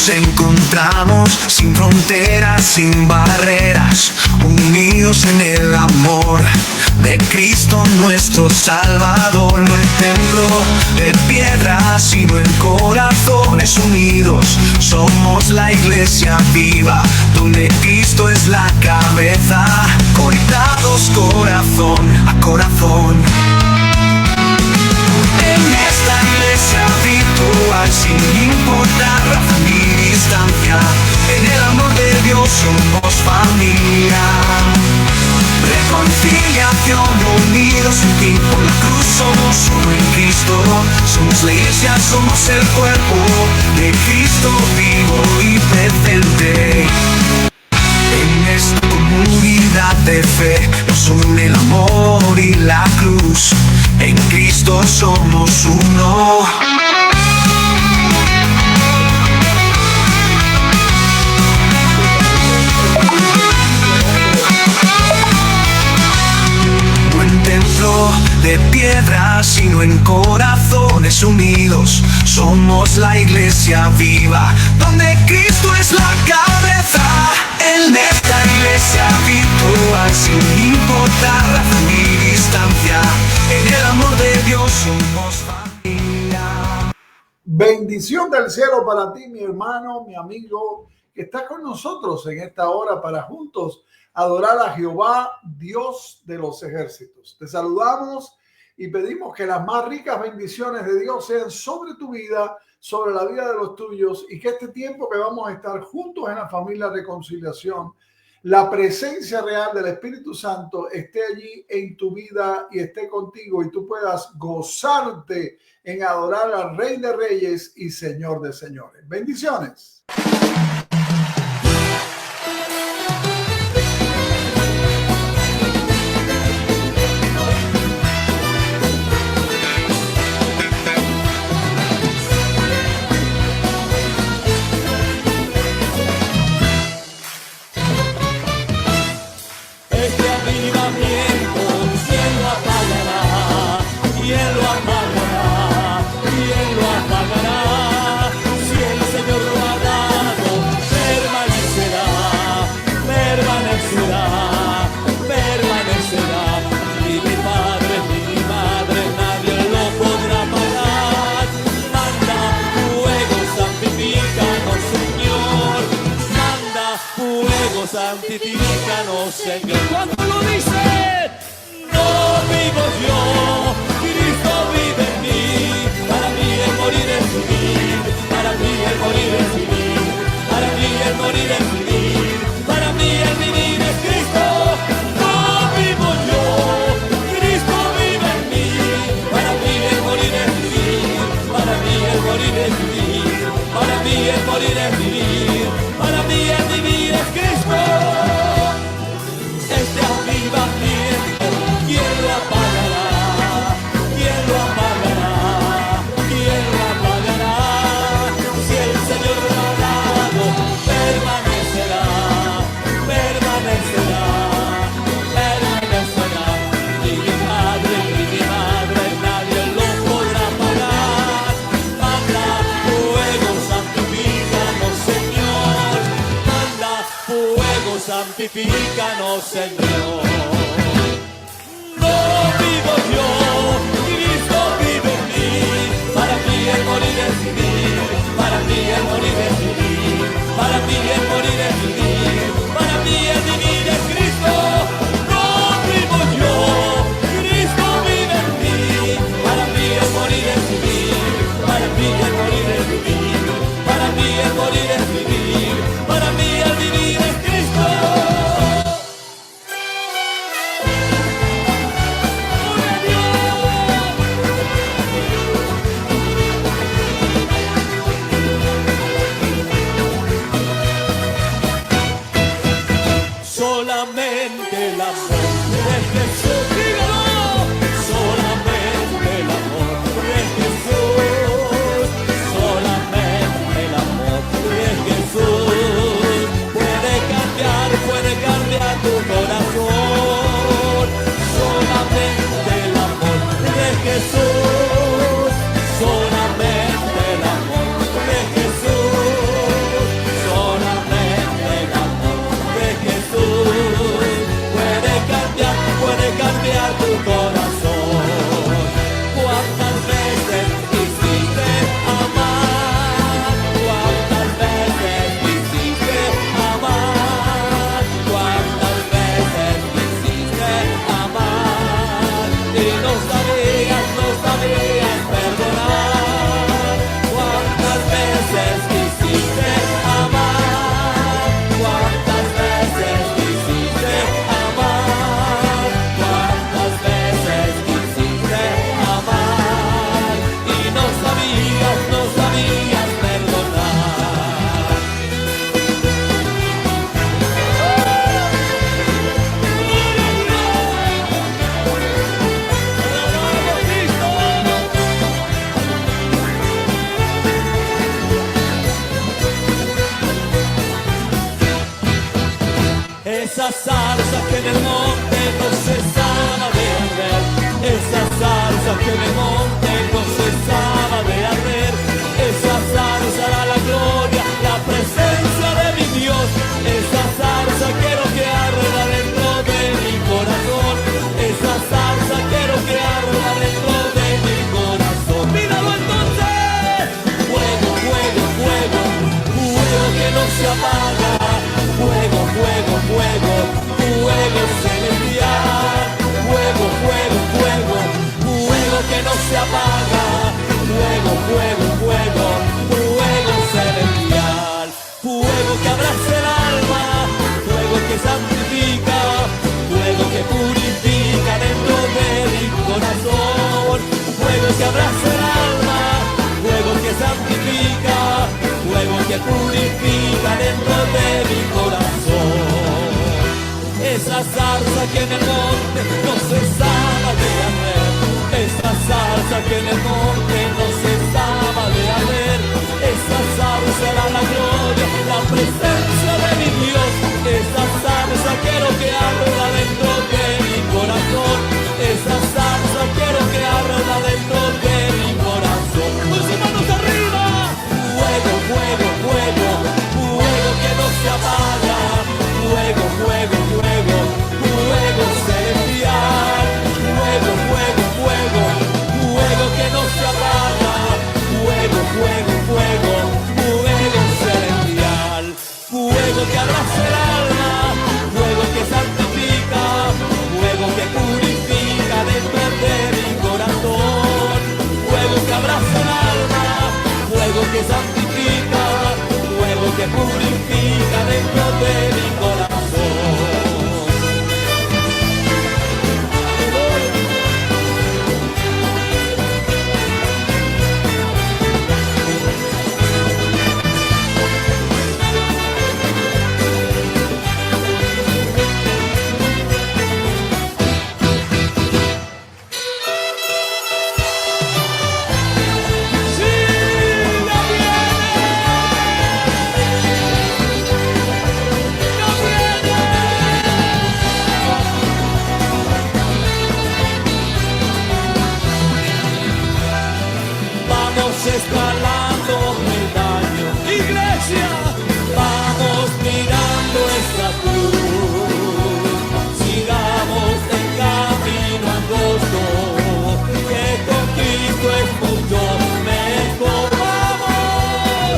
nos encontramos sin fronteras, sin barreras, unidos en el amor de Cristo nuestro Salvador. No en templo de piedra, sino en corazones unidos. Somos la iglesia viva, donde Cristo es la cabeza, conectados corazón a corazón. En esta iglesia virtual, sin importar raza ni distancia, en el amor de Dios somos familia. Reconciliación, unidos en ti, por la cruz somos uno en Cristo. Somos la iglesia, somos el cuerpo de Cristo vivo y presente. En esta comunidad de fe nos une el amor y la cruz. En Cristo somos uno. No en templo de piedra, sino en corazones unidos. Somos la iglesia viva, donde Cristo es la cabeza. En esta iglesia virtual, sin importar raza ni distancia, en el amor de Dios somos familia. Bendición del cielo para ti, mi hermano, mi amigo, que está con nosotros en esta hora para juntos adorar a Jehová, Dios de los ejércitos. Te saludamos y pedimos que las más ricas bendiciones de Dios sean sobre tu vida, sobre la vida de los tuyos, y que este tiempo que vamos a estar juntos en la familia Reconciliación, la presencia real del Espíritu Santo esté allí en tu vida y esté contigo, y tú puedas gozarte en adorar al Rey de Reyes y Señor de Señores. Bendiciones. Santifícanos, Señor. Cuando lo dice, no vivo yo, Cristo vive en mí. Para mí el morir es vivir, para mí el morir es vivir, para mí el morir es vivir, para mí el vivir es Cristo. No vivo yo, Cristo vive en mí. Para mí el morir es vivir, para mí el morir es vivir, para mí el morir es vivir, para mí el vivir es Cristo. Este avivamiento, ¿quién lo apagará? ¿Quién lo apagará? ¿Quién lo apagará? Si el Señor lo ha dado, permanecerá, permanecerá, permanecerá. Ni mi madre, nadie lo podrá pagar. Manda fuego, santifícanos, Señor. Manda fuego, santifícanos, Señor. No vivo yo, Cristo vive en mí. Para mí el morir es vivir, para mí el morir es vivir, para mí el morir es vivir, para mí el vivir es Cristo. No vivo yo, Cristo vive en mí. Para mí el morir es vivir, para mí el morir es vivir, para mí el morir es vivir, para mí el vivir es Cristo. Solamente el amor de Jesús, dígalo. Solamente el amor de Jesús, solamente el amor de Jesús puede cambiar tu corazón. Solamente el amor de Jesús, solamente el amor de Jesús esa zarza que en el monte no cesaba de arder, esa zarza que en el monte no cesaba de arder, esa zarza da la gloria, la presencia de mi Dios, esa zarza quiero que arda dentro de mi corazón, esa zarza quiero que arda dentro de mi corazón. Míralo entonces, fuego, fuego, fuego, fuego que no se apaga, fuego, fuego, fuego, fuego celestial, fuego, fuego, fuego, fuego que no se apaga, fuego, fuego, fuego, fuego celestial, fuego que abraza el alma, fuego que santifica, fuego que purifica dentro de mi corazón, fuego que abraza el alma, fuego que santifica, fuego que purifica dentro de mi corazón. Esa zarza que en el monte no cesaba de arder, esa zarza que en el monte no cesaba de arder, esa zarza era la gloria, la presencia de mi Dios, esa zarza quiero que arda dentro de mi corazón, esa zarza quiero que arda dentro de mi corazón. Con sus manos arriba, fuego, fuego, fuego, fuego que no se apaga, fuego, fuego, fuego, fuego celestial, fuego, fuego, fuego, fuego que no se apaga, fuego, fuego, fuego, fuego celestial, fuego que abraza el alma, fuego que santifica, fuego que purifica dentro de mi corazón, fuego que abraza el alma, fuego que santifica, fuego que purifica dentro de mi corazón. Escalando peldaño, iglesia, vamos mirando esa cruz, sigamos el camino angosto, que con Cristo es mucho mejor. Vamos,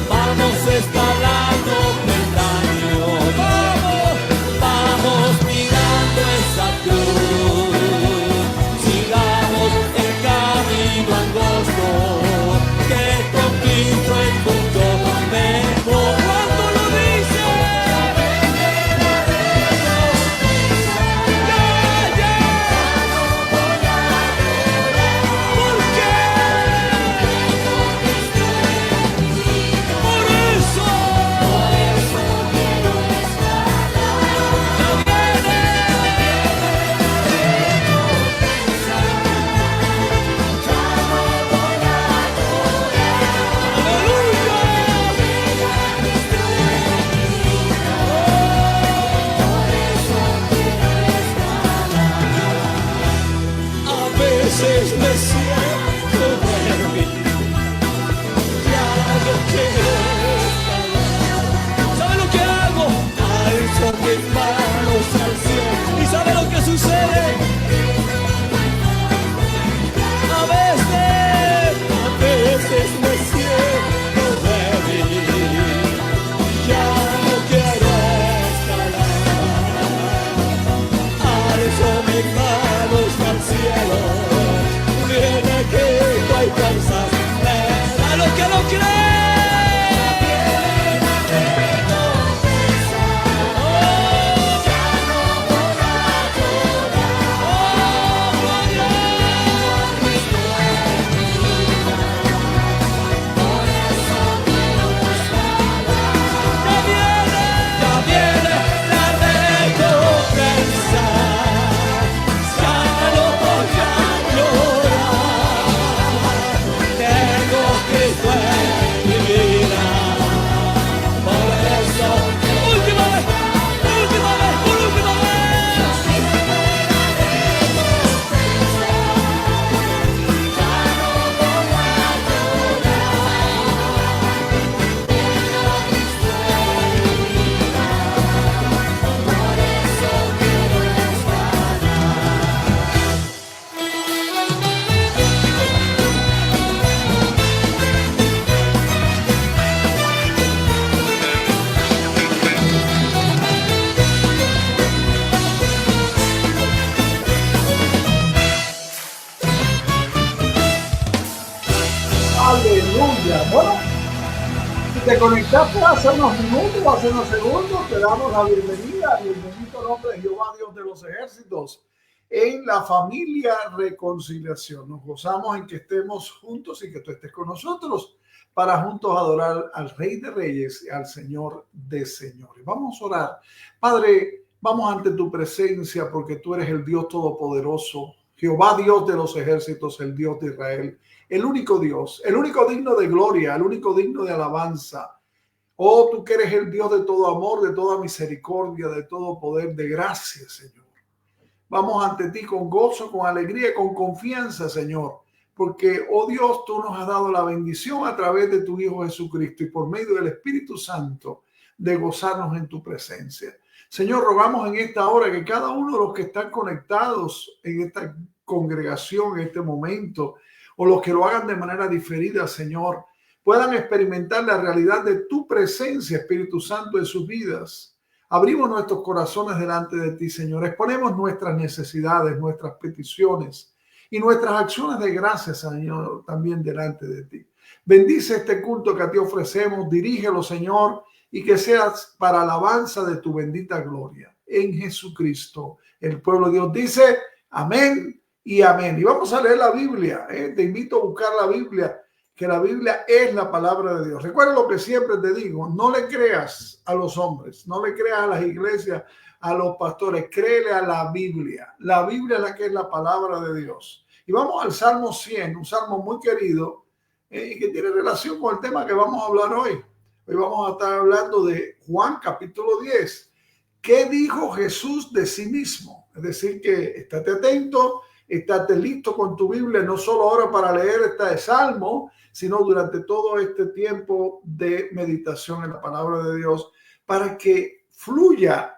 vamos escalando peldaño, vamos, vamos mirando esa cruz, sigamos el camino angosto, que con Cristo es mucho mejor. Cuando lo dice, ¿por qué? Por eso quiero a veces me siento débil, ya no quiero escalar. ¿Sabe lo que hago? Alzo mis manos al cielo. ¿Y sabe lo que sucede? A veces me siento débil, ya no quiero escalar. Alzo mis manos al cielo, viene que no hay fuerzas, a los que lo creen. Oh, Te conectaste hace unos minutos, hace unos segundos, te damos la bienvenida en el bendito nombre de Jehová, Dios de los ejércitos, en la familia Reconciliación. Nos gozamos en que estemos juntos y que tú estés con nosotros para juntos adorar al Rey de Reyes y al Señor de Señores. Vamos a orar. Padre, vamos ante tu presencia porque tú eres el Dios Todopoderoso, Jehová, Dios de los ejércitos, el Dios de Israel. El único Dios, el único digno de gloria, el único digno de alabanza. Oh, tú que eres el Dios de todo amor, de toda misericordia, de todo poder, de gracia, Señor. Vamos ante ti con gozo, con alegría, con confianza, Señor. Porque, oh Dios, tú nos has dado la bendición a través de tu Hijo Jesucristo y por medio del Espíritu Santo de gozarnos en tu presencia. Señor, rogamos en esta hora que cada uno de los que están conectados en esta congregación, en este momento, o los que lo hagan de manera diferida, Señor, puedan experimentar la realidad de tu presencia, Espíritu Santo, en sus vidas. Abrimos nuestros corazones delante de ti, Señor. Exponemos nuestras necesidades, nuestras peticiones y nuestras acciones de gracias, Señor, también delante de ti. Bendice este culto que a ti ofrecemos, dirígelo, Señor, y que seas para alabanza de tu bendita gloria. En Jesucristo, el pueblo de Dios dice, amén y amén. Y vamos a leer la Biblia. Te invito a buscar la Biblia, que la Biblia es la palabra de Dios. Recuerda lo que siempre te digo, no le creas a los hombres, no le creas a las iglesias, a los pastores, créele a la Biblia. La Biblia es la que es la palabra de Dios. Y vamos al Salmo 100, un salmo muy querido y que tiene relación con el tema que vamos a hablar hoy. Hoy vamos a estar hablando de Juan capítulo 10. ¿Qué dijo Jesús de sí mismo? Es decir, que estate atento, estate listo con tu Biblia, no solo ahora para leer este salmo, sino durante todo este tiempo de meditación en la palabra de Dios, para que fluya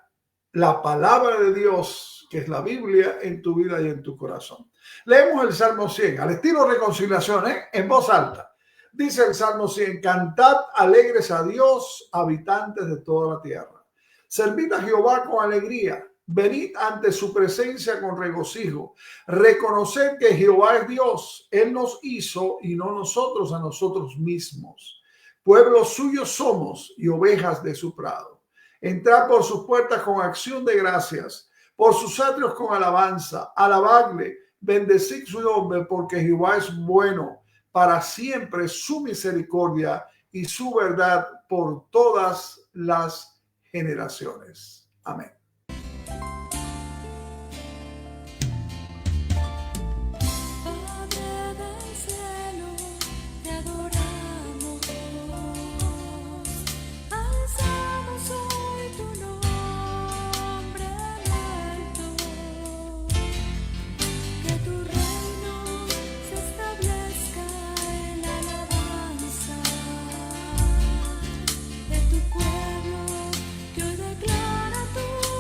la palabra de Dios, que es la Biblia, en tu vida y en tu corazón. Leemos el Salmo 100, al estilo Reconciliación, en voz alta. Dice el Salmo 100, cantad alegres a Dios, habitantes de toda la tierra. Servid a Jehová con alegría. Venid ante su presencia con regocijo. Reconoced que Jehová es Dios. Él nos hizo y no nosotros a nosotros mismos. Pueblo suyo somos y ovejas de su prado. Entrad por sus puertas con acción de gracias, por sus atrios con alabanza. Alabadle, bendecid su nombre, porque Jehová es bueno. Para siempre su misericordia y su verdad por todas las generaciones. Amén. Que hoy declara tu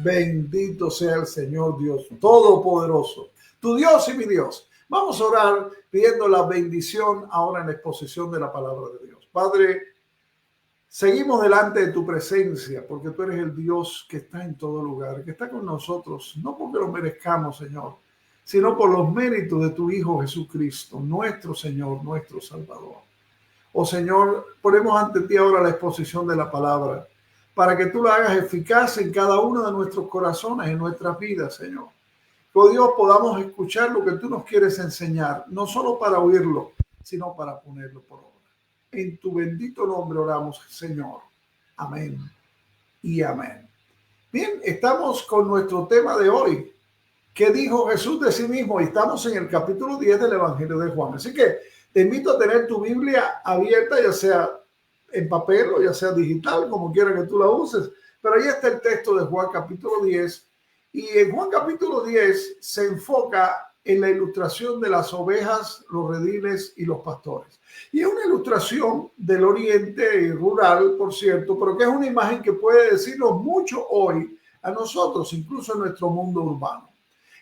Bendito sea el Señor Dios Todopoderoso, tu Dios y mi Dios. Vamos a orar pidiendo la bendición ahora en la exposición de la palabra de Dios. Padre, seguimos delante de tu presencia porque tú eres el Dios que está en todo lugar, que está con nosotros, no porque lo merezcamos, Señor, sino por los méritos de tu Hijo Jesucristo, nuestro Señor, nuestro Salvador. Oh Señor, ponemos ante ti ahora la exposición de la palabra para que tú la hagas eficaz en cada uno de nuestros corazones, en nuestras vidas, Señor. Que Dios podamos escuchar lo que tú nos quieres enseñar, no solo para oírlo, sino para ponerlo por obra. En tu bendito nombre oramos, Señor. Amén y amén. Bien, estamos con nuestro tema de hoy. ¿Qué dijo Jesús de sí mismo? Y estamos en el capítulo 10 del Evangelio de Juan. Así que te invito a tener tu Biblia abierta, ya sea en papel o ya sea digital, como quiera que tú la uses. Pero ahí está el texto de Juan capítulo 10. Y en Juan capítulo 10 se enfoca en la ilustración de las ovejas, los rediles y los pastores. Y es una ilustración del oriente rural, por cierto, pero que es una imagen que puede decirnos mucho hoy a nosotros, incluso en nuestro mundo urbano.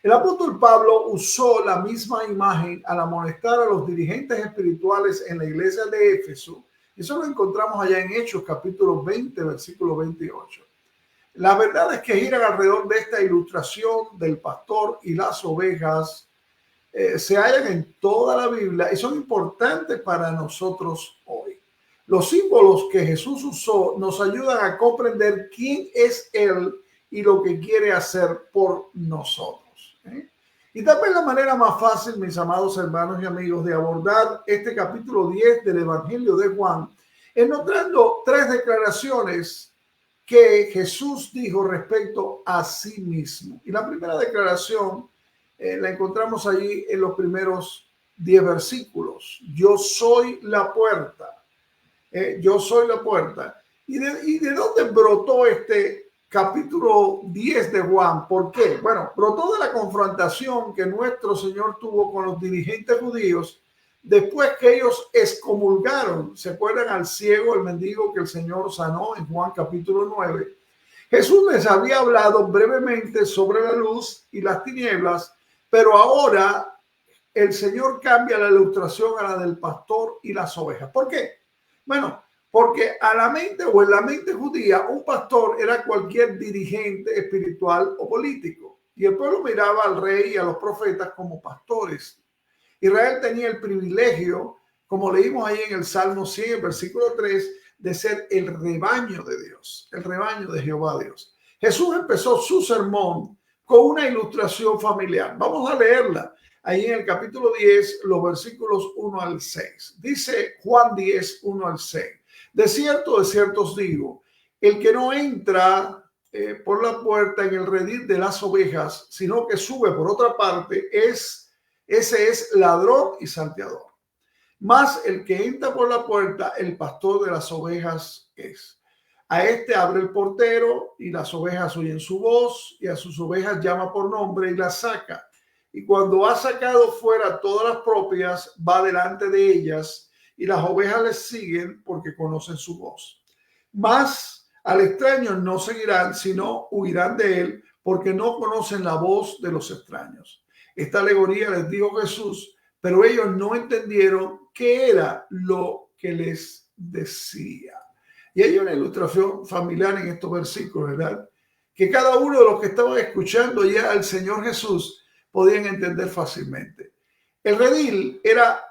El apóstol Pablo usó la misma imagen al amonestar a los dirigentes espirituales en la iglesia de Éfeso. Eso lo encontramos allá en Hechos capítulo 20, versículo 28. La verdad es que giran alrededor de esta ilustración del pastor y las ovejas. Se hallan en toda la Biblia y son importantes para nosotros hoy. Los símbolos que Jesús usó nos ayudan a comprender quién es Él y lo que quiere hacer por nosotros. Y también la manera más fácil, mis amados hermanos y amigos, de abordar este capítulo 10 del Evangelio de Juan es nombrando tres declaraciones que Jesús dijo respecto a sí mismo. Y la primera declaración la encontramos allí en los primeros 10 versículos. Yo soy la puerta. Yo soy la puerta. ¿Y de dónde brotó este capítulo 10 de Juan? ¿Por qué? Bueno, brotó de la confrontación que nuestro Señor tuvo con los dirigentes judíos después que ellos excomulgaron. ¿Se acuerdan al ciego, el mendigo que el Señor sanó en Juan capítulo 9? Jesús les había hablado brevemente sobre la luz y las tinieblas, pero ahora el Señor cambia la ilustración a la del pastor y las ovejas. ¿Por qué? Bueno, porque a la mente o en la mente judía, un pastor era cualquier dirigente espiritual o político. Y el pueblo miraba al rey y a los profetas como pastores. Israel tenía el privilegio, como leímos ahí en el Salmo 100, versículo 3, de ser el rebaño de Dios, el rebaño de Jehová Dios. Jesús empezó su sermón con una ilustración familiar. Vamos a leerla ahí en el capítulo 10, los versículos 1 al 6. Dice Juan 10, 1 al 6. De cierto os digo, el que no entra por la puerta en el redil de las ovejas, sino que sube por otra parte, ese es ladrón y salteador. Mas el que entra por la puerta, el pastor de las ovejas es. A este abre el portero y las ovejas oyen su voz y a sus ovejas llama por nombre y las saca. Y cuando ha sacado fuera todas las propias, va delante de ellas y las ovejas les siguen porque conocen su voz. Mas al extraño no seguirán, sino huirán de él porque no conocen la voz de los extraños. Esta alegoría les dijo Jesús, pero ellos no entendieron qué era lo que les decía. Y hay una ilustración familiar en estos versículos, ¿verdad? Que cada uno de los que estaban escuchando ya al Señor Jesús podían entender fácilmente. El redil era,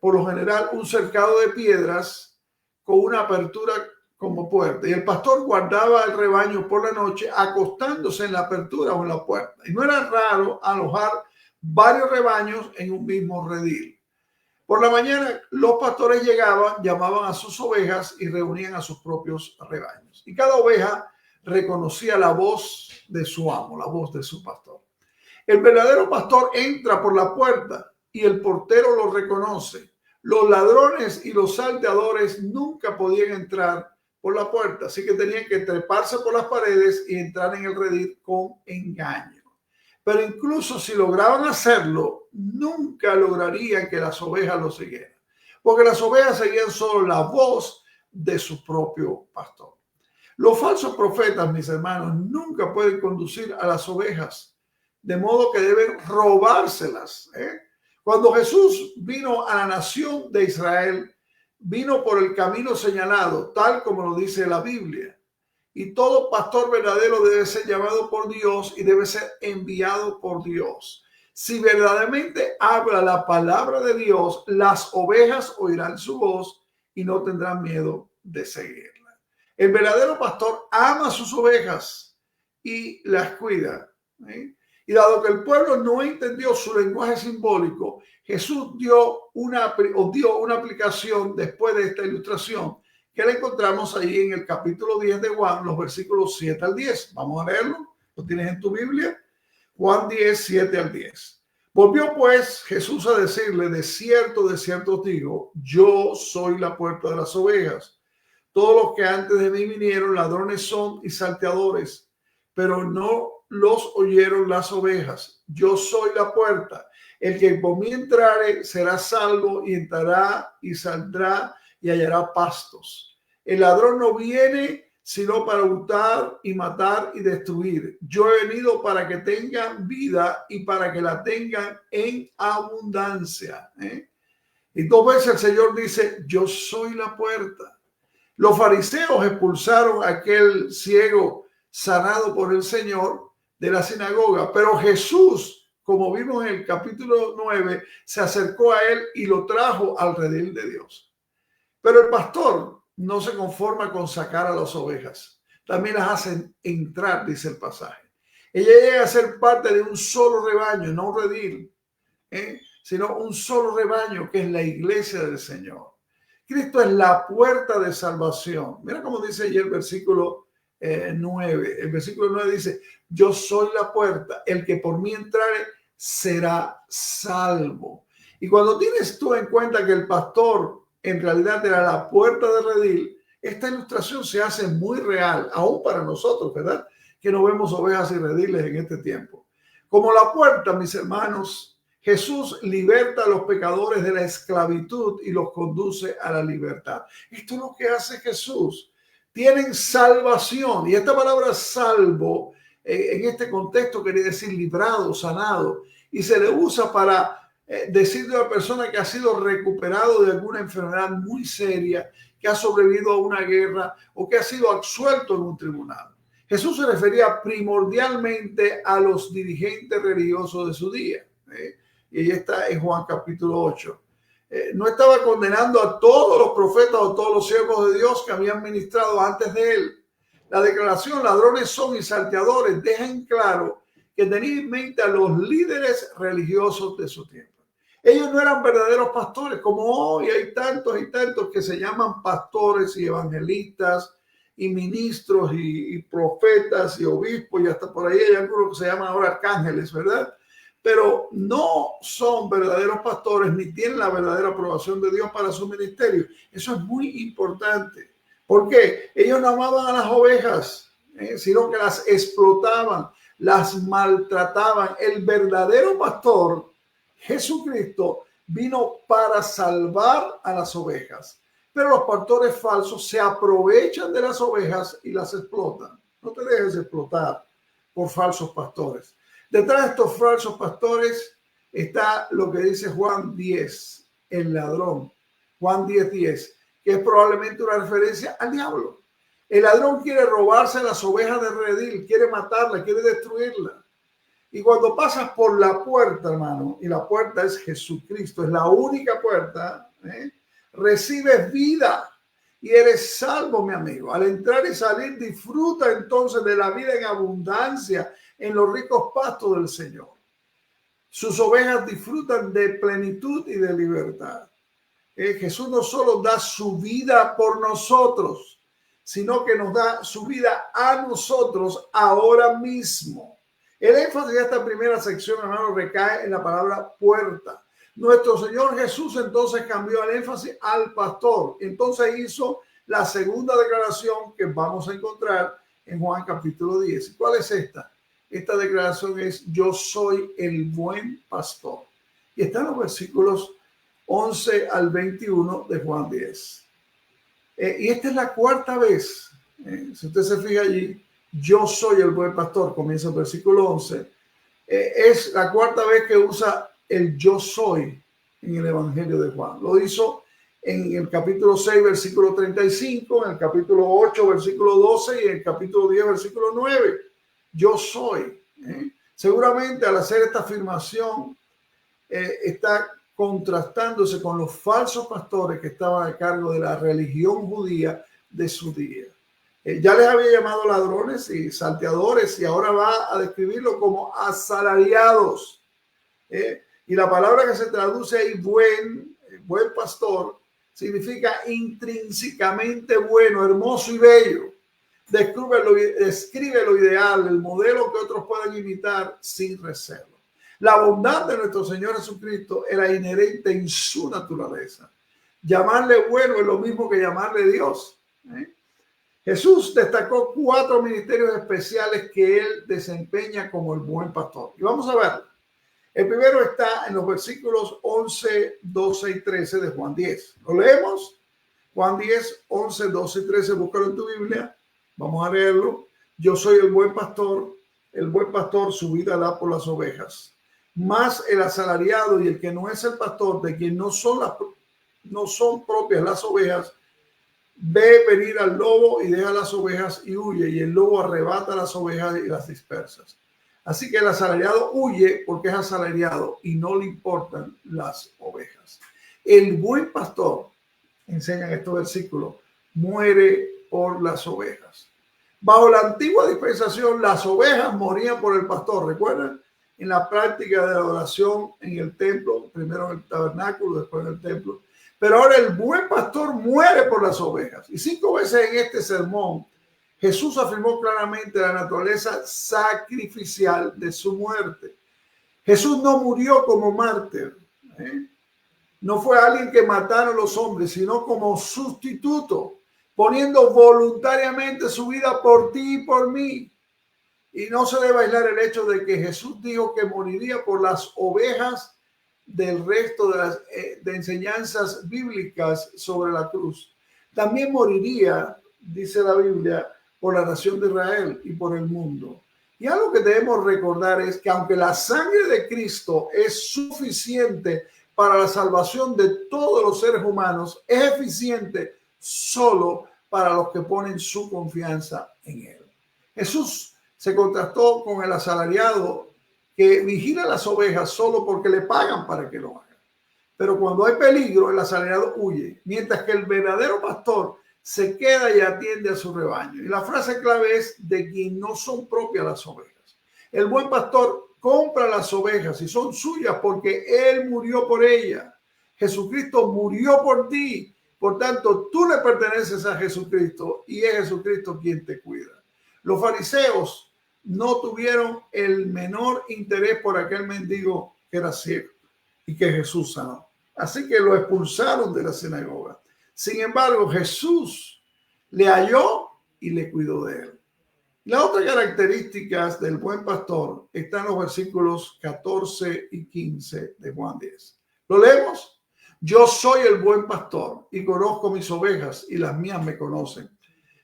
por lo general, un cercado de piedras con una apertura como puerta. Y el pastor guardaba el rebaño por la noche acostándose en la apertura o en la puerta. Y no era raro alojar varios rebaños en un mismo redil. Por la mañana los pastores llegaban, llamaban a sus ovejas y reunían a sus propios rebaños. Y cada oveja reconocía la voz de su amo, la voz de su pastor. El verdadero pastor entra por la puerta y el portero lo reconoce. Los ladrones y los salteadores nunca podían entrar por la puerta, así que tenían que treparse por las paredes y entrar en el redil con engaño. Pero incluso si lograban hacerlo, nunca lograrían que las ovejas lo siguieran, porque las ovejas seguían solo la voz de su propio pastor. Los falsos profetas, mis hermanos, nunca pueden conducir a las ovejas, de modo que deben robárselas. Cuando Jesús vino a la nación de Israel, vino por el camino señalado, tal como lo dice la Biblia. Y todo pastor verdadero debe ser llamado por Dios y debe ser enviado por Dios. Si verdaderamente habla la palabra de Dios, las ovejas oirán su voz y no tendrán miedo de seguirla. El verdadero pastor ama a sus ovejas y las cuida. Y dado que el pueblo no entendió su lenguaje simbólico, Jesús dio una aplicación después de esta ilustración que la encontramos ahí en el capítulo 10 de Juan, los versículos 7 al 10. Vamos a leerlo. ¿Lo tienes en tu Biblia? Juan 10, 7 al 10. Volvió pues Jesús a decirle, de cierto os digo, yo soy la puerta de las ovejas. Todos los que antes de mí vinieron, ladrones son y salteadores, pero no los oyeron las ovejas. Yo soy la puerta. El que por mí entrare será salvo y entrará y saldrá y hallará pastos. El ladrón no viene sino para hurtar y matar y destruir. Yo he venido para que tengan vida y para que la tengan en abundancia. Y 2 veces el Señor dice, yo soy la puerta. Los fariseos expulsaron a aquel ciego sanado por el Señor de la sinagoga, pero Jesús, como vimos en el capítulo 9, se acercó a él y lo trajo al redil de Dios. Pero el pastor no se conforma con sacar a las ovejas, también las hacen entrar, dice el pasaje. Ella llega a ser parte de un solo rebaño, no un redil, sino un solo rebaño que es la iglesia del Señor. Cristo es la puerta de salvación. Mira cómo dice allí el versículo 9. El versículo 9 dice, yo soy la puerta, el que por mí entrare será salvo. Y cuando tienes tú en cuenta que el pastor en realidad era la puerta de redil, esta ilustración se hace muy real, aún para nosotros, ¿verdad? Que no vemos ovejas y rediles en este tiempo. Como la puerta, mis hermanos, Jesús liberta a los pecadores de la esclavitud y los conduce a la libertad. Esto es lo que hace Jesús. Tienen salvación, y esta palabra salvo en este contexto quiere decir librado, sanado, y se le usa para decirle a la persona que ha sido recuperado de alguna enfermedad muy seria, que ha sobrevivido a una guerra o que ha sido absuelto en un tribunal. Jesús se refería primordialmente a los dirigentes religiosos de su día. Y ahí está en Juan capítulo 8. No estaba condenando a todos los profetas o todos los siervos de Dios que habían ministrado antes de él. La declaración ladrones son y salteadores deja en claro que tenía en mente a los líderes religiosos de su tiempo. Ellos no eran verdaderos pastores, como hoy hay tantos y tantos que se llaman pastores y evangelistas y ministros y profetas y obispos, y hasta por ahí hay algunos que se llaman ahora arcángeles, ¿verdad? Pero no son verdaderos pastores ni tienen la verdadera aprobación de Dios para su ministerio. Eso es muy importante. ¿Por qué? Ellos no amaban a las ovejas, sino que las explotaban, las maltrataban. El verdadero pastor, Jesucristo, vino para salvar a las ovejas, pero los pastores falsos se aprovechan de las ovejas y las explotan. No te dejes explotar por falsos pastores. Detrás de estos falsos pastores está lo que dice Juan 10, el ladrón. Juan 10, 10, que es probablemente una referencia al diablo. El ladrón quiere robarse las ovejas de redil, quiere matarla, quiere destruirla. Y cuando pasas por la puerta, hermano, y la puerta es Jesucristo, es la única puerta, recibes vida y eres salvo, mi amigo. Al entrar y salir, disfruta entonces de la vida en abundancia, en los ricos pastos del Señor. Sus ovejas disfrutan de plenitud y de libertad. Jesús no solo da su vida por nosotros, sino que nos da su vida a nosotros ahora mismo. El énfasis de esta primera sección, hermano, recae en la palabra puerta. Nuestro Señor Jesús entonces cambió el énfasis al pastor. Entonces hizo la segunda declaración que vamos a encontrar en Juan capítulo 10. ¿Cuál es esta? Esta declaración es: yo soy el buen pastor. Y está en los versículos 11 al 21 de Juan 10. Y esta es la cuarta vez Si usted se fija allí, yo soy el buen pastor, comienza el versículo 11. Es la cuarta vez que usa el yo soy en el Evangelio de Juan. Lo hizo en el capítulo 6, versículo 35, en el capítulo 8, versículo 12 y en el capítulo 10, versículo 9. Yo soy. Seguramente al hacer esta afirmación está contrastándose con los falsos pastores que estaban a cargo de la religión judía de su día. Ya les había llamado ladrones y salteadores y ahora va a describirlo como asalariados. Y la palabra que se traduce ahí, buen pastor, significa intrínsecamente bueno, hermoso y bello. Describe lo ideal, el modelo que otros puedan imitar sin reserva. La bondad de nuestro Señor Jesucristo era inherente en su naturaleza. Llamarle bueno es lo mismo que llamarle Dios. Jesús destacó 4 ministerios especiales que él desempeña como el buen pastor. Y vamos a ver. El primero está en los versículos 11, 12 y 13 de Juan 10. ¿Lo leemos? Juan 10, 11, 12 y 13. Búscalo en tu Biblia. Vamos a leerlo. Yo soy el buen pastor su vida da por las ovejas. Más el asalariado y el que no es el pastor, de quien no son propias las ovejas, ve venir al lobo y deja las ovejas y huye, y el lobo arrebata las ovejas y las dispersa. Así que el asalariado huye porque es asalariado y no le importan las ovejas. El buen pastor, enseñan estos versículos, muere por las ovejas. Bajo la antigua dispensación, las ovejas morían por el pastor. ¿Recuerdan? En la práctica de la adoración en el templo, primero en el tabernáculo, después en el templo. Pero ahora el buen pastor muere por las ovejas. Y 5 veces en este sermón, Jesús afirmó claramente la naturaleza sacrificial de su muerte. Jesús no murió como mártir. No fue alguien que mataron los hombres, sino como sustituto, poniendo voluntariamente su vida por ti y por mí. Y no se debe aislar el hecho de que Jesús dijo que moriría por las ovejas del resto de enseñanzas bíblicas sobre la cruz. También moriría, dice la Biblia, por la nación de Israel y por el mundo. Y algo que debemos recordar es que aunque la sangre de Cristo es suficiente para la salvación de todos los seres humanos, es eficiente solo para los que ponen su confianza en él. Jesús se contrastó con el asalariado que vigila las ovejas solo porque le pagan para que lo haga. Pero cuando hay peligro, el asalariado huye, mientras que el verdadero pastor se queda y atiende a su rebaño. Y la frase clave es de quien no son propias las ovejas. El buen pastor compra las ovejas y son suyas porque él murió por ellas. Jesucristo murió por ti. Por tanto, tú le perteneces a Jesucristo y es Jesucristo quien te cuida. Los fariseos no tuvieron el menor interés por aquel mendigo que era ciego y que Jesús sanó. Así que lo expulsaron de la sinagoga. Sin embargo, Jesús le halló y le cuidó de él. Las otras características del buen pastor están en los versículos 14 y 15 de Juan 10. ¿Lo leemos? Yo soy el buen pastor y conozco mis ovejas y las mías me conocen.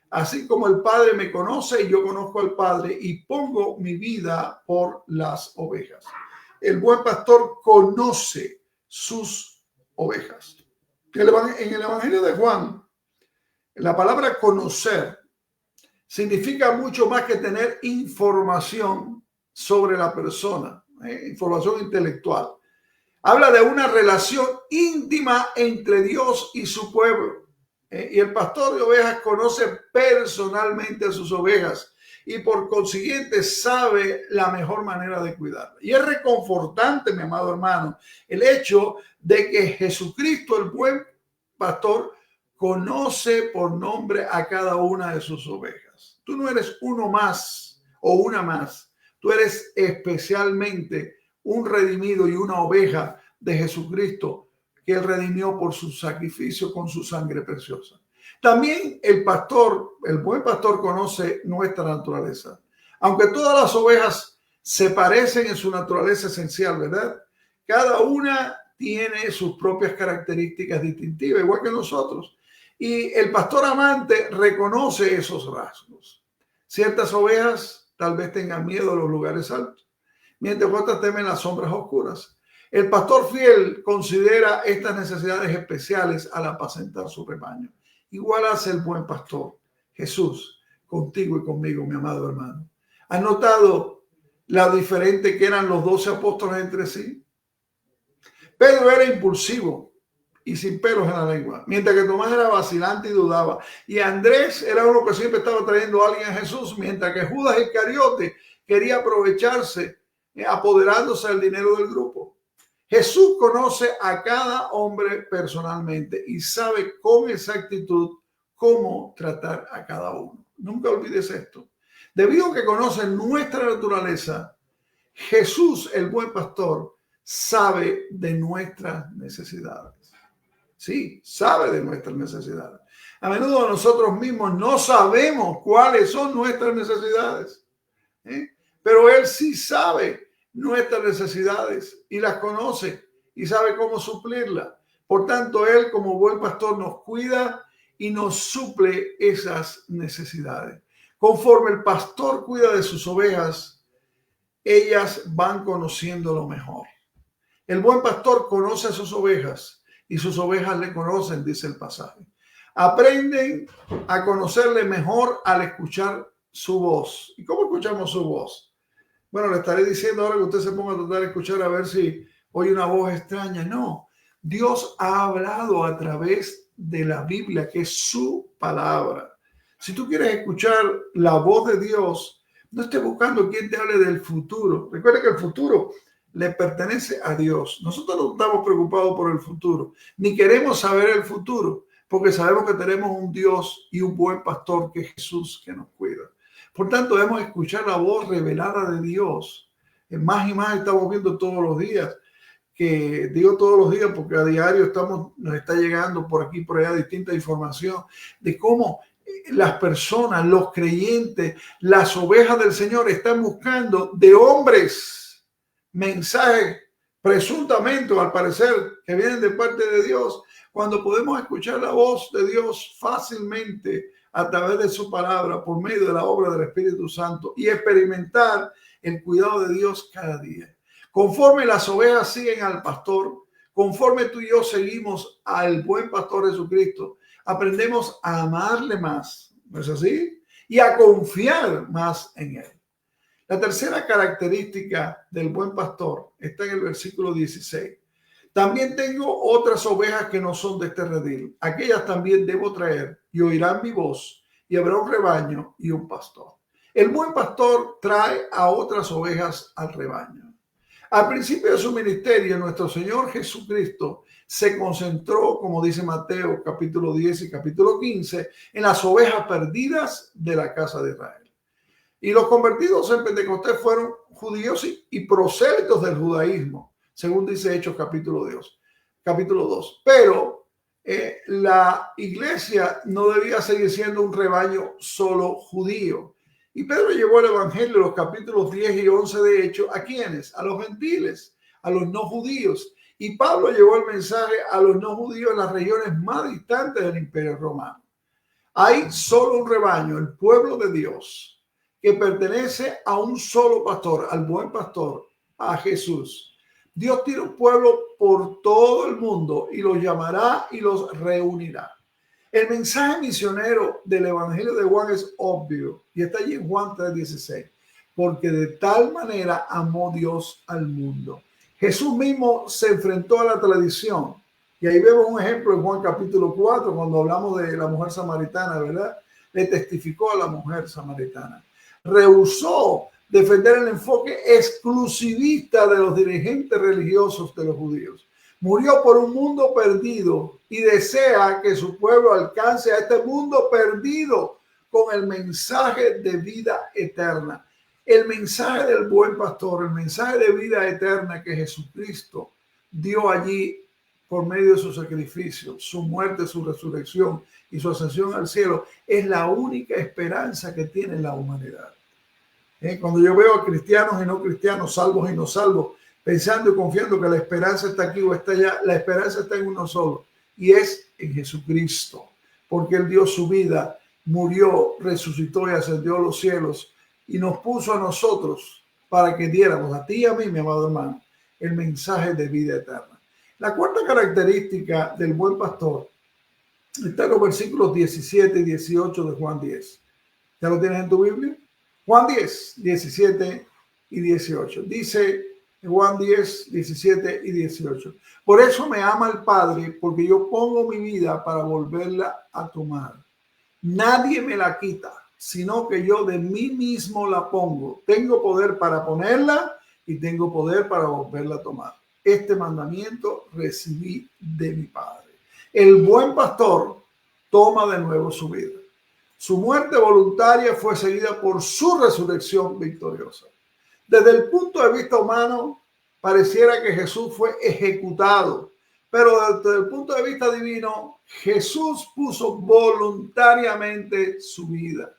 Así como el Padre me conoce y yo conozco al Padre y pongo mi vida por las ovejas. El buen pastor conoce sus ovejas. En el Evangelio de Juan, la palabra conocer significa mucho más que tener información sobre la persona, información intelectual. Habla de una relación íntima entre Dios y su pueblo. Y el pastor de ovejas conoce personalmente a sus ovejas y por consiguiente sabe la mejor manera de cuidarlas. Y es reconfortante, mi amado hermano, el hecho de que Jesucristo, el buen pastor, conoce por nombre a cada una de sus ovejas. Tú no eres uno más o una más. Tú eres especialmente un redimido y una oveja de Jesucristo que él redimió por su sacrificio con su sangre preciosa. También el buen pastor conoce nuestra naturaleza. Aunque todas las ovejas se parecen en su naturaleza esencial, ¿verdad? Cada una tiene sus propias características distintivas, igual que nosotros. Y el pastor amante reconoce esos rasgos. Ciertas ovejas tal vez tengan miedo a los lugares altos, mientras otras temen las sombras oscuras. El pastor fiel considera estas necesidades especiales al apacentar su rebaño. Igual hace el buen pastor, Jesús, contigo y conmigo, mi amado hermano. ¿Has notado lo diferente que eran los 12 apóstoles entre sí? Pedro era impulsivo y sin pelos en la lengua, mientras que Tomás era vacilante y dudaba. Y Andrés era uno que siempre estaba trayendo a alguien a Jesús, mientras que Judas Iscariote quería aprovecharse, apoderándose del dinero del grupo. Jesús conoce a cada hombre personalmente y sabe con exactitud cómo tratar a cada uno. Nunca olvides esto. Debido a que conoce nuestra naturaleza, Jesús, el buen pastor, sabe de nuestras necesidades. Sí, sabe de nuestras necesidades. A menudo nosotros mismos no sabemos cuáles son nuestras necesidades, pero Él sí sabe nuestras necesidades y las conoce y sabe cómo suplirlas. Por tanto, Él como buen pastor nos cuida y nos suple esas necesidades. Conforme el pastor cuida de sus ovejas, ellas van conociendo lo mejor. El buen pastor conoce a sus ovejas y sus ovejas le conocen, dice el pasaje. Aprenden a conocerle mejor al escuchar su voz. ¿Y cómo escuchamos su voz? Bueno, le estaré diciendo ahora que usted se ponga a tratar de escuchar a ver si oye una voz extraña. No, Dios ha hablado a través de la Biblia, que es su palabra. Si tú quieres escuchar la voz de Dios, no estés buscando quien te hable del futuro. Recuerda que el futuro le pertenece a Dios. Nosotros no estamos preocupados por el futuro, ni queremos saber el futuro, porque sabemos que tenemos un Dios y un buen pastor que es Jesús, que nos cuida. Por tanto, debemos escuchar la voz revelada de Dios. Más y más estamos viendo todos los días, que digo todos los días porque a diario nos está llegando por aquí por allá distinta información de cómo las personas, los creyentes, las ovejas del Señor están buscando de hombres mensajes presuntamente o al parecer que vienen de parte de Dios, cuando podemos escuchar la voz de Dios fácilmente a través de su palabra por medio de la obra del Espíritu Santo y experimentar el cuidado de Dios cada día. Conforme las ovejas siguen al pastor, conforme tú y yo seguimos al buen pastor Jesucristo, aprendemos a amarle más, ¿no es así? Y a confiar más en él. La tercera característica del buen pastor está en el versículo 16. También tengo otras ovejas que no son de este redil. Aquellas también debo traer y oirán mi voz y habrá un rebaño y un pastor. El buen pastor trae a otras ovejas al rebaño. Al principio de su ministerio, nuestro Señor Jesucristo se concentró, como dice Mateo capítulo 10 y capítulo 15, en las ovejas perdidas de la casa de Israel. Y los convertidos en Pentecostés fueron judíos y prosélitos del judaísmo, según dice Hechos capítulo 2. Pero la iglesia no debía seguir siendo un rebaño solo judío. Y Pedro llevó el evangelio, los capítulos 10 y 11 de Hechos, ¿a quiénes? A los gentiles, a los no judíos. Y Pablo llevó el mensaje a los no judíos en las regiones más distantes del Imperio Romano. Hay solo un rebaño, el pueblo de Dios, que pertenece a un solo pastor, al buen pastor, a Jesús. Dios tiene un pueblo por todo el mundo y los llamará y los reunirá. El mensaje misionero del Evangelio de Juan es obvio y está allí en Juan 3:16, porque de tal manera amó Dios al mundo. Jesús mismo se enfrentó a la tradición y ahí vemos un ejemplo en Juan capítulo 4 cuando hablamos de la mujer samaritana, ¿verdad? Le testificó a la mujer samaritana. Rehusó defender el enfoque exclusivista de los dirigentes religiosos de los judíos. Murió por un mundo perdido y desea que su pueblo alcance a este mundo perdido con el mensaje de vida eterna. El mensaje del buen pastor, el mensaje de vida eterna que Jesucristo dio allí por medio de su sacrificio, su muerte, su resurrección y su ascensión al cielo, es la única esperanza que tiene la humanidad. Cuando yo veo a cristianos y no cristianos, salvos y no salvos, pensando y confiando que la esperanza está aquí o está allá, la esperanza está en uno solo y es en Jesucristo. porque Él dio su vida, murió, resucitó y ascendió a los cielos y nos puso a nosotros para que diéramos a ti y a mí, mi amado hermano, el mensaje de vida eterna. La cuarta característica del buen pastor está en los versículos 17 y 18 de Juan 10. ¿Ya lo tienes en tu Biblia? Juan 10, 17 y 18. Dice Juan 10, 17 y 18. Por eso me ama el Padre, porque yo pongo mi vida para volverla a tomar. Nadie me la quita, sino que yo de mí mismo la pongo. Tengo poder para ponerla y tengo poder para volverla a tomar. Este mandamiento recibí de mi Padre. El buen pastor toma de nuevo su vida. Su muerte voluntaria fue seguida por su resurrección victoriosa. Desde el punto de vista humano, pareciera que Jesús fue ejecutado, pero desde el punto de vista divino, Jesús puso voluntariamente su vida.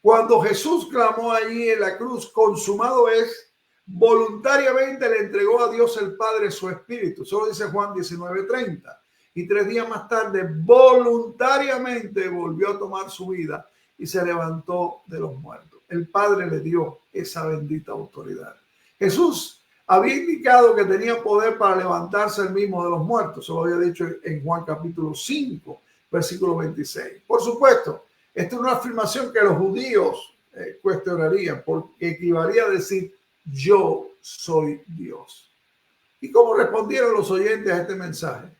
Cuando Jesús clamó allí en la cruz, consumado es, voluntariamente le entregó a Dios el Padre su espíritu. Solo dice Juan 19:30. Y 3 días más tarde, voluntariamente volvió a tomar su vida y se levantó de los muertos. El Padre le dio esa bendita autoridad. Jesús había indicado que tenía poder para levantarse él mismo de los muertos. Eso lo había dicho en Juan capítulo 5, versículo 26. Por supuesto, esta es una afirmación que los judíos cuestionarían, porque equivalía a decir, yo soy Dios. ¿Y cómo respondieron los oyentes a este mensaje?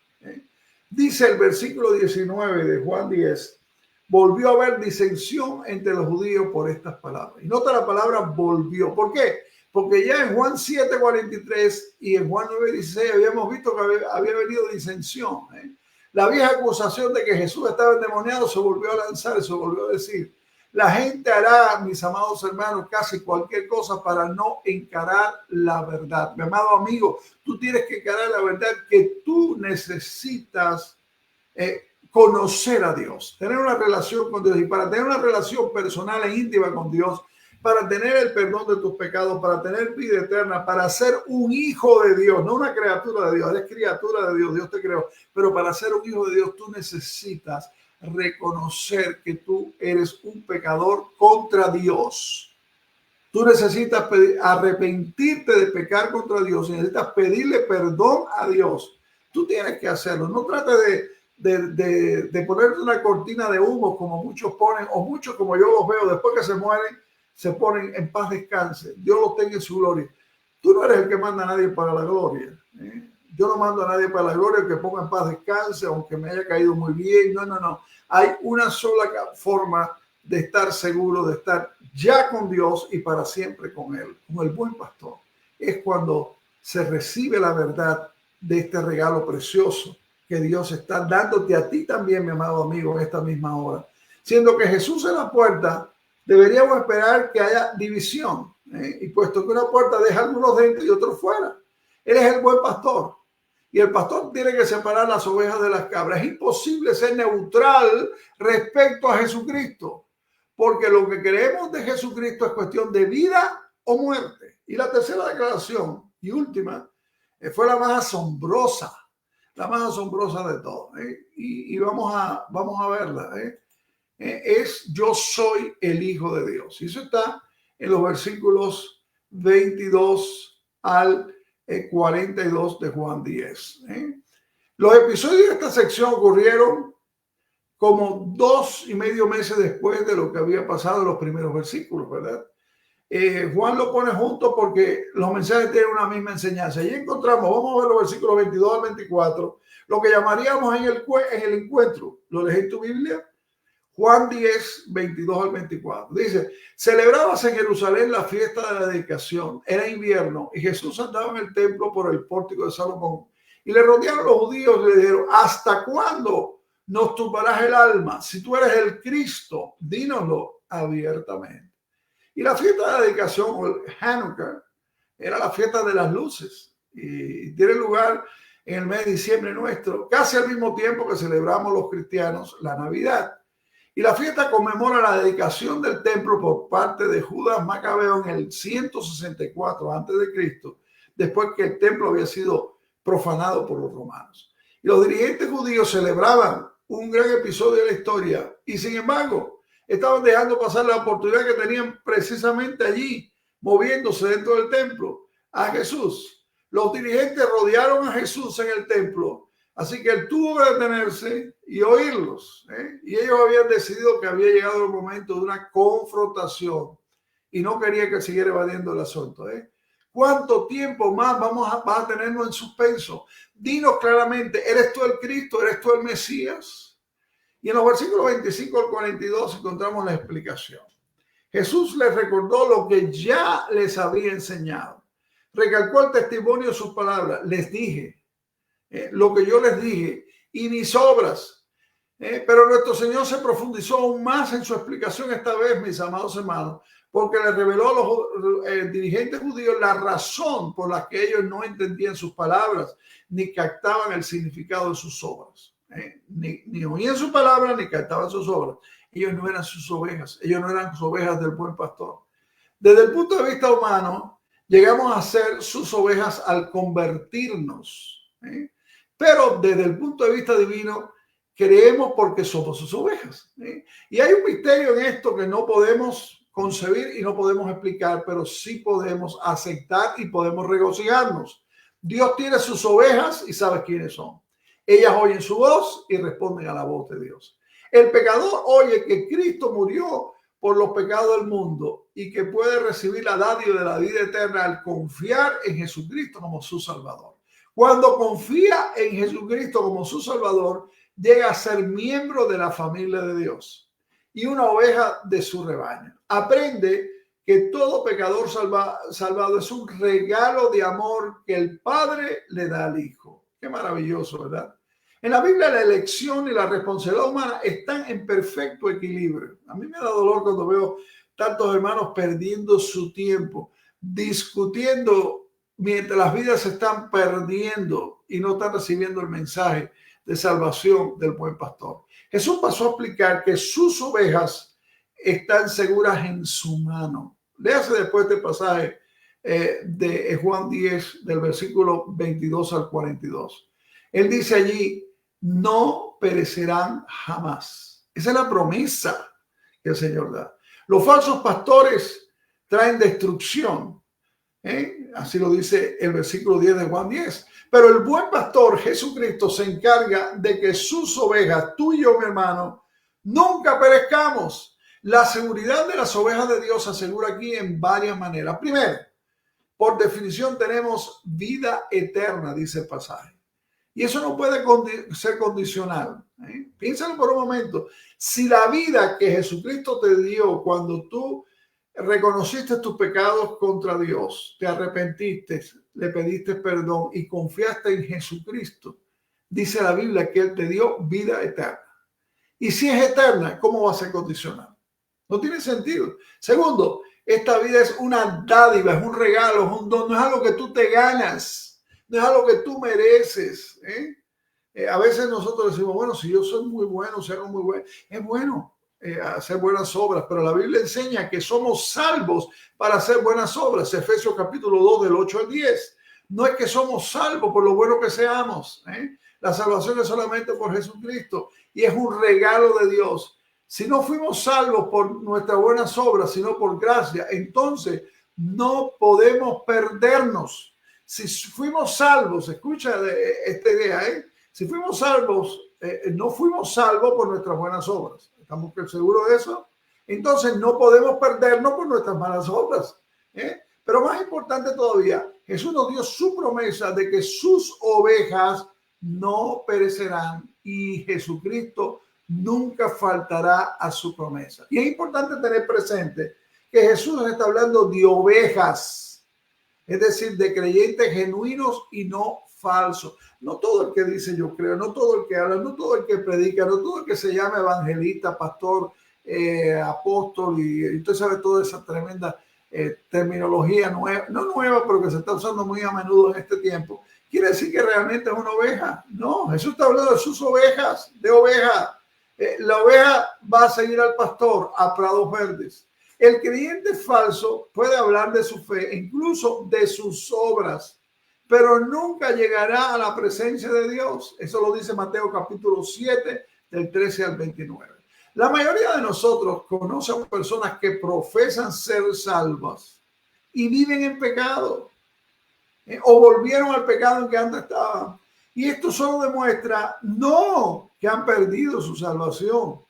Dice el versículo 19 de Juan 10, volvió a haber disensión entre los judíos por estas palabras. Y nota la palabra volvió. ¿Por qué? Porque ya en Juan 7:43 y en Juan 9:16 habíamos visto que había venido disensión. La vieja acusación de que Jesús estaba endemoniado se volvió a lanzar, se volvió a decir. La gente hará, mis amados hermanos, casi cualquier cosa para no encarar la verdad. Mi amado amigo, tú tienes que encarar la verdad que tú necesitas conocer a Dios, tener una relación con Dios. Y para tener una relación personal e íntima con Dios, para tener el perdón de tus pecados, para tener vida eterna, para ser un hijo de Dios, no una criatura de Dios, eres criatura de Dios, Dios te creó, pero para ser un hijo de Dios tú necesitas reconocer que tú eres un pecador contra Dios. Tú necesitas arrepentirte de pecar contra Dios, necesitas pedirle perdón a Dios. Tú tienes que hacerlo. No trates de ponerte una cortina de humo como muchos ponen, o muchos como yo los veo, después que se mueren, se ponen en paz descanse. Dios los tenga en su gloria. Tú no eres el que manda a nadie para la gloria. Yo no mando a nadie para la gloria, que ponga en paz descanse, aunque me haya caído muy bien. No. Hay una sola forma de estar seguro, de estar ya con Dios y para siempre con Él, como el buen pastor. Es cuando se recibe la verdad de este regalo precioso que Dios está dándote a ti también, mi amado amigo, en esta misma hora. Siendo que Jesús es la puerta, deberíamos esperar que haya división. Y puesto que una puerta deja a algunos dentro y otros fuera. Él es el buen pastor. Y el pastor tiene que separar las ovejas de las cabras. Es imposible ser neutral respecto a Jesucristo, porque lo que creemos de Jesucristo es cuestión de vida o muerte. Y la tercera declaración y última fue la más asombrosa de todo. Y vamos a verla. Es yo soy el Hijo de Dios. Y eso está en los versículos 22 al 42 de Juan 10. Los episodios de esta sección ocurrieron como 2.5 meses después de lo que había pasado en los primeros versículos, ¿verdad? Juan lo pone junto porque los mensajes tienen una misma enseñanza. Y encontramos, vamos a ver los versículos 22 al 24, lo que llamaríamos en el encuentro. ¿Lo lees en tu Biblia? Juan 10, 22 al 24. Dice, celebrábase en Jerusalén la fiesta de la dedicación. Era invierno y Jesús andaba en el templo por el pórtico de Salomón. Y le rodearon los judíos y le dijeron, ¿hasta cuándo nos turbarás el alma? Si tú eres el Cristo, dínoslo abiertamente. Y la fiesta de la dedicación, o el Hanukkah, era la fiesta de las luces. Y tiene lugar en el mes de diciembre nuestro, casi al mismo tiempo que celebramos los cristianos la Navidad. Y la fiesta conmemora la dedicación del templo por parte de Judas Macabeo en el 164 a.C., después que el templo había sido profanado por los romanos. Y los dirigentes judíos celebraban un gran episodio de la historia. Y sin embargo, estaban dejando pasar la oportunidad que tenían precisamente allí, moviéndose dentro del templo, a Jesús. Los dirigentes rodearon a Jesús en el templo, así que él tuvo que detenerse y oírlos. Y ellos habían decidido que había llegado el momento de una confrontación y no quería que siguiera evadiendo el asunto. ¿Cuánto tiempo más vas a tenernos en suspenso? Dinos claramente, ¿eres tú el Cristo? ¿Eres tú el Mesías? Y en los versículos 25 al 42 encontramos la explicación. Jesús les recordó lo que ya les había enseñado. Recalcó el testimonio de sus palabras. Les dije lo que yo les dije y mis obras. Pero nuestro Señor se profundizó aún más en su explicación esta vez, mis amados hermanos, porque le reveló a los dirigentes judíos la razón por la que ellos no entendían sus palabras ni captaban el significado de sus obras. Ni oían sus palabras ni captaban sus obras. Ellos no eran sus ovejas, ellos no eran sus ovejas del buen pastor. Desde el punto de vista humano, llegamos a ser sus ovejas al convertirnos. Pero desde el punto de vista divino, creemos porque somos sus ovejas. Y hay un misterio en esto que no podemos concebir y no podemos explicar, pero sí podemos aceptar y podemos regocijarnos. Dios tiene sus ovejas y sabe quiénes son. Ellas oyen su voz y responden a la voz de Dios. El pecador oye que Cristo murió por los pecados del mundo y que puede recibir la dádiva de la vida eterna al confiar en Jesucristo como su Salvador. Cuando confía en Jesucristo como su Salvador, llega a ser miembro de la familia de Dios y una oveja de su rebaño. Aprende que todo pecador salvado es un regalo de amor que el Padre le da al Hijo. Qué maravilloso, ¿verdad? En la Biblia la elección y la responsabilidad humana están en perfecto equilibrio. A mí me da dolor cuando veo tantos hermanos perdiendo su tiempo, discutiendo mientras las vidas se están perdiendo y no están recibiendo el mensaje de salvación del buen pastor. Jesús pasó a explicar que sus ovejas están seguras en su mano. Léase después este pasaje de Juan 10, del versículo 22 al 42. Él dice allí, no perecerán jamás. Esa es la promesa que el Señor da. Los falsos pastores traen destrucción. Así lo dice el versículo 10 de Juan 10. Pero el buen pastor Jesucristo se encarga de que sus ovejas, tú y yo, mi hermano, nunca perezcamos. La seguridad de las ovejas de Dios se asegura aquí en varias maneras. Primero, por definición tenemos vida eterna, dice el pasaje. Y eso no puede ser condicional. Piénsalo por un momento. Si la vida que Jesucristo te dio cuando tú reconociste tus pecados contra Dios, te arrepentiste, le pediste perdón y confiaste en Jesucristo, dice la Biblia que Él te dio vida eterna. Y si es eterna, ¿cómo va a ser condicional? No tiene sentido. Segundo, esta vida es una dádiva, es un regalo, es un don, no es algo que tú te ganas. No es algo que tú mereces. A veces nosotros decimos, bueno, si yo soy muy bueno, si hago muy bueno, es bueno hacer buenas obras, pero la Biblia enseña que somos salvos para hacer buenas obras. Efesios capítulo 2 del 8 al 10. No es que somos salvos por lo bueno que seamos. La salvación es solamente por Jesucristo y es un regalo de Dios. Si no fuimos salvos por nuestras buenas obras, sino por gracia, entonces no podemos perdernos. Si fuimos salvos, escucha esta idea, si fuimos salvos, no fuimos salvos por nuestras buenas obras. ¿Estamos seguros de eso? Entonces no podemos perdernos por nuestras malas obras. Pero más importante todavía, Jesús nos dio su promesa de que sus ovejas no perecerán y Jesucristo nunca faltará a su promesa. Y es importante tener presente que Jesús está hablando de ovejas. Es decir, de creyentes genuinos y no falsos. No todo el que dice yo creo, no todo el que habla, no todo el que predica, no todo el que se llama evangelista, pastor, apóstol y usted sabe toda esa tremenda terminología nueva, no nueva, pero que se está usando muy a menudo en este tiempo. ¿Quiere decir que realmente es una oveja? No, Jesús está hablando de sus ovejas, de oveja. La oveja va a seguir al pastor a prados verdes. El creyente falso puede hablar de su fe, incluso de sus obras, pero nunca llegará a la presencia de Dios. Eso lo dice Mateo capítulo 7, del 13 al 29. La mayoría de nosotros conocen personas que profesan ser salvas y viven en pecado, o volvieron al pecado en que antes estaban. Y esto solo demuestra no que han perdido su salvación.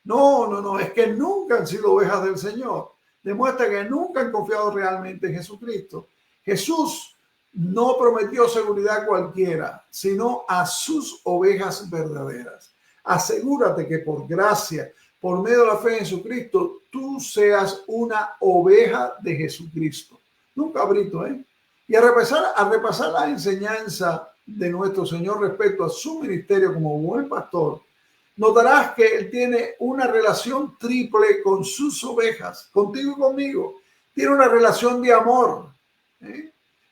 No, es que nunca han sido ovejas del Señor. Demuestra que nunca han confiado realmente en Jesucristo. Jesús no prometió seguridad cualquiera, sino a sus ovejas verdaderas. Asegúrate que por gracia, por medio de la fe en Jesucristo, tú seas una oveja de Jesucristo. Un cabrito, ¿eh? Y a repasar la enseñanza de nuestro Señor respecto a su ministerio como buen pastor, notarás que Él tiene una relación triple con sus ovejas, contigo y conmigo. Tiene una relación de amor,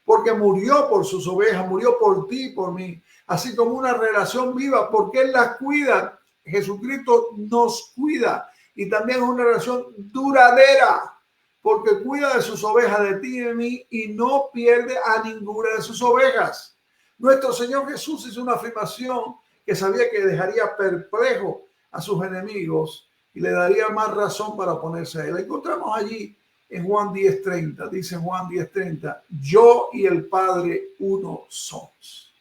porque murió por sus ovejas, murió por ti y por mí, así como una relación viva, porque Él las cuida. Jesucristo nos cuida, y también es una relación duradera, porque cuida de sus ovejas, de ti y de mí, y no pierde a ninguna de sus ovejas. Nuestro Señor Jesús hizo una afirmación que sabía que dejaría perplejo a sus enemigos y le daría más razón para oponerse a Él. La encontramos allí en Juan 10:30. Dice Juan 10:30, yo y el Padre uno somos.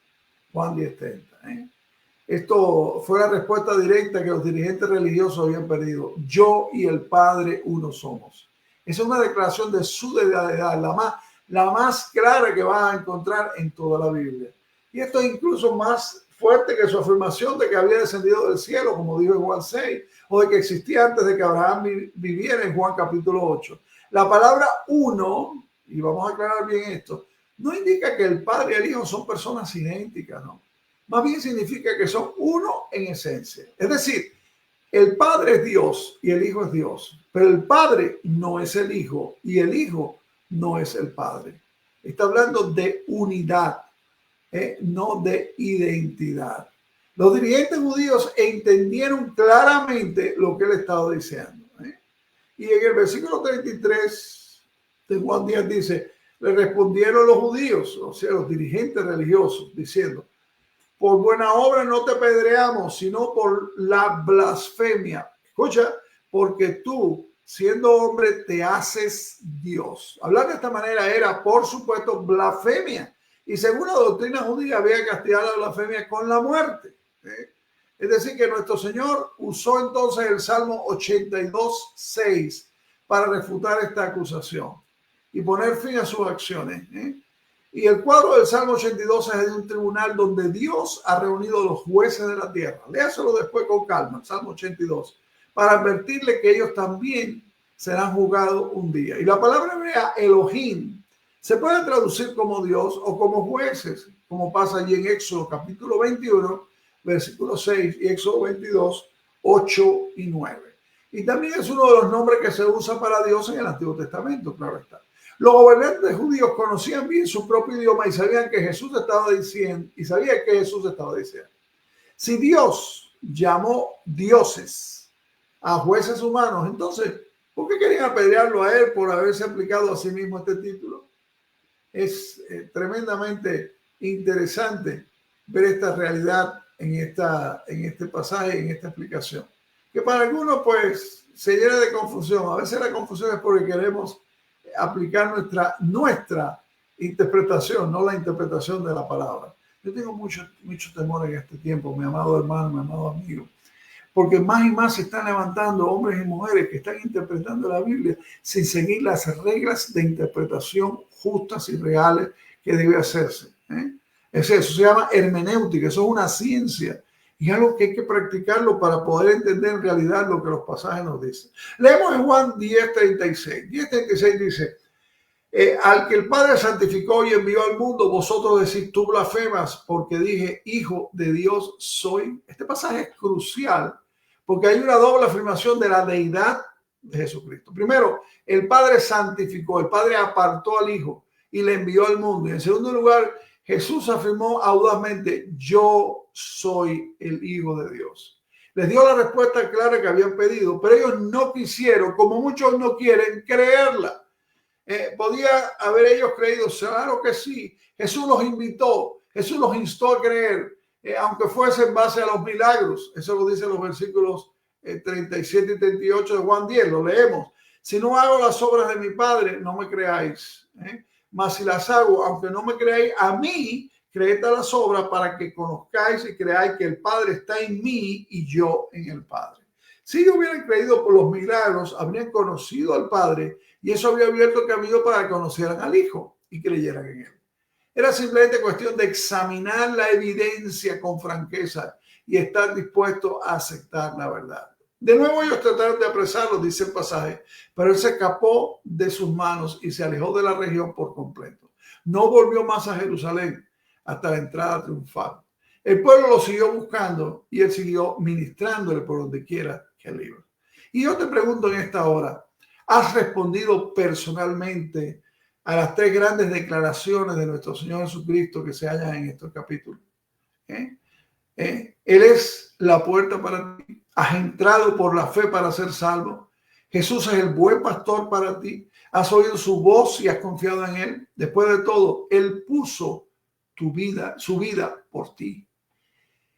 Juan 10:30. Esto fue la respuesta directa que los dirigentes religiosos habían perdido. Yo y el Padre uno somos. Esa es una declaración de su deidad, la más clara que vas a encontrar en toda la Biblia. Y esto es incluso más fuerte que su afirmación de que había descendido del cielo, como dijo en Juan 6, o de que existía antes de que Abraham viviera en Juan capítulo 8. La palabra uno, y vamos a aclarar bien esto, no indica que el Padre y el Hijo son personas idénticas, ¿no? Más bien significa que son uno en esencia. Es decir, el Padre es Dios y el Hijo es Dios, pero el Padre no es el Hijo y el Hijo no es el Padre. Está hablando de unidad, no de identidad. Los dirigentes judíos entendieron claramente lo que él estaba diciendo. Y en el versículo 33 de Juan 10 dice, le respondieron los judíos, o sea, los dirigentes religiosos, diciendo, por buena obra no te apedreamos, sino por la blasfemia. Escucha, porque tú, siendo hombre, te haces Dios. Hablar de esta manera era, por supuesto, blasfemia. Y según la doctrina judía, había que castigar la blasfemia con la muerte. Es decir, que nuestro Señor usó entonces el Salmo 82:6 para refutar esta acusación y poner fin a sus acciones. Y el cuadro del Salmo 82 es de un tribunal donde Dios ha reunido a los jueces de la tierra. Léaselo después con calma, Salmo 82, para advertirle que ellos también serán juzgados un día. Y la palabra hebrea Elohim se puede traducir como Dios o como jueces, como pasa allí en Éxodo capítulo 21, versículo 6 y Éxodo 22, 8 y 9. Y también es uno de los nombres que se usa para Dios en el Antiguo Testamento, claro está. Los gobernantes judíos conocían bien su propio idioma y sabían que Jesús estaba diciendo, Si Dios llamó dioses a jueces humanos, entonces, ¿por qué querían apedrearlo a él por haberse aplicado a sí mismo este título? Es tremendamente interesante ver esta realidad en este pasaje, en esta explicación, que para algunos pues se llena de confusión. A veces la confusión es porque queremos aplicar nuestra interpretación, no la interpretación de la palabra. Yo tengo mucho temor en este tiempo, mi amado hermano, mi amado amigo, porque más y más se están levantando hombres y mujeres que están interpretando la Biblia sin seguir las reglas de interpretación justas y reales que debe hacerse. Eso se llama hermenéutica, eso es una ciencia y algo que hay que practicarlo para poder entender en realidad lo que los pasajes nos dicen. Leemos en Juan 10:36. 10:36 dice, al que el Padre santificó y envió al mundo, vosotros decís, tú blasfemas, porque dije, hijo de Dios soy. Este pasaje es crucial porque hay una doble afirmación de la deidad de Jesucristo. Primero, el Padre santificó, el Padre apartó al Hijo y le envió al mundo. Y en segundo lugar, Jesús afirmó audazmente, yo soy el Hijo de Dios. Les dio la respuesta clara que habían pedido, pero ellos no quisieron, como muchos no quieren, creerla. Podía haber ellos creído, claro que sí. Jesús los invitó, Jesús los instó a creer, aunque fuese en base a los milagros. Eso lo dicen los versículos 37 y 38 de Juan 10, lo leemos. Si no hago las obras de mi Padre, no me creáis. Mas si las hago, aunque no me creáis, a mí, creed a las obras para que conozcáis y creáis que el Padre está en mí y yo en el Padre. Si ellos hubieran creído por los milagros, habrían conocido al Padre y eso habría abierto el camino para que conocieran al Hijo y creyeran en él. Era simplemente cuestión de examinar la evidencia con franqueza y estar dispuesto a aceptar la verdad. De nuevo ellos trataron de apresarlo, dice el pasaje, pero él se escapó de sus manos y se alejó de la región por completo. No volvió más a Jerusalén hasta la entrada triunfal. El pueblo lo siguió buscando y él siguió ministrándole por donde quiera que él iba. Y yo te pregunto en esta hora, ¿has respondido personalmente a las tres grandes declaraciones de nuestro Señor Jesucristo que se hallan en estos capítulos? Él es la puerta para ti. Has entrado por la fe para ser salvo. Jesús es el buen pastor para ti. Has oído su voz y has confiado en él. Después de todo, él puso su vida por ti.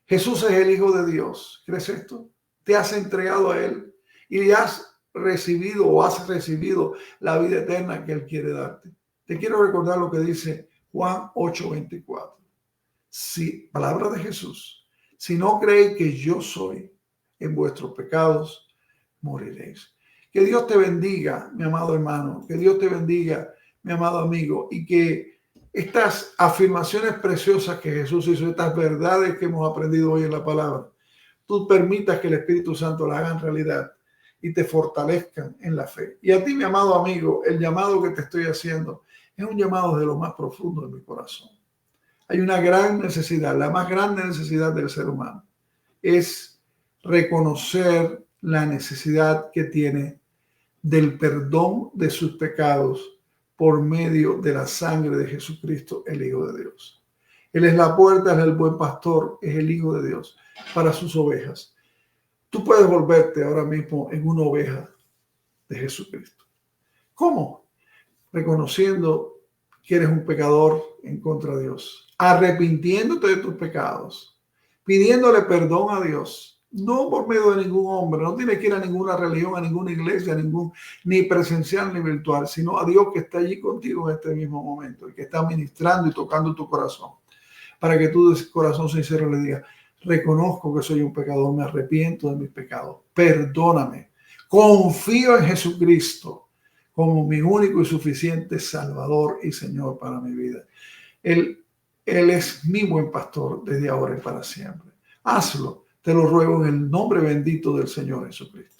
Jesús es el Hijo de Dios. ¿Crees esto? Te has entregado a él y has recibido la vida eterna que él quiere darte. Te quiero recordar lo que dice Juan 8:24. Si, palabra de Jesús, si no creéis que yo soy, en vuestros pecados moriréis. Que Dios te bendiga, mi amado hermano, que Dios te bendiga, mi amado amigo, y que estas afirmaciones preciosas que Jesús hizo, estas verdades que hemos aprendido hoy en la palabra, tú permitas que el Espíritu Santo las haga en realidad y te fortalezcan en la fe. Y a ti, mi amado amigo, el llamado que te estoy haciendo es un llamado de lo más profundo de mi corazón. Hay una gran necesidad, la más grande necesidad del ser humano es reconocer la necesidad que tiene del perdón de sus pecados por medio de la sangre de Jesucristo, el Hijo de Dios. Él es la puerta, es el buen pastor, es el Hijo de Dios para sus ovejas. Tú puedes volverte ahora mismo en una oveja de Jesucristo. ¿Cómo? Reconociendo que eres un pecador en contra de Dios, arrepintiéndote de tus pecados, pidiéndole perdón a Dios, no por medio de ningún hombre, no tienes que ir a ninguna religión, a ninguna iglesia, ni presencial ni virtual, sino a Dios que está allí contigo en este mismo momento y que está ministrando y tocando tu corazón, para que tú de corazón sincero le digas: reconozco que soy un pecador, me arrepiento de mis pecados, perdóname, confío en Jesucristo como mi único y suficiente Salvador y Señor para mi vida. Él es mi buen pastor desde ahora y para siempre. Hazlo, te lo ruego en el nombre bendito del Señor Jesucristo.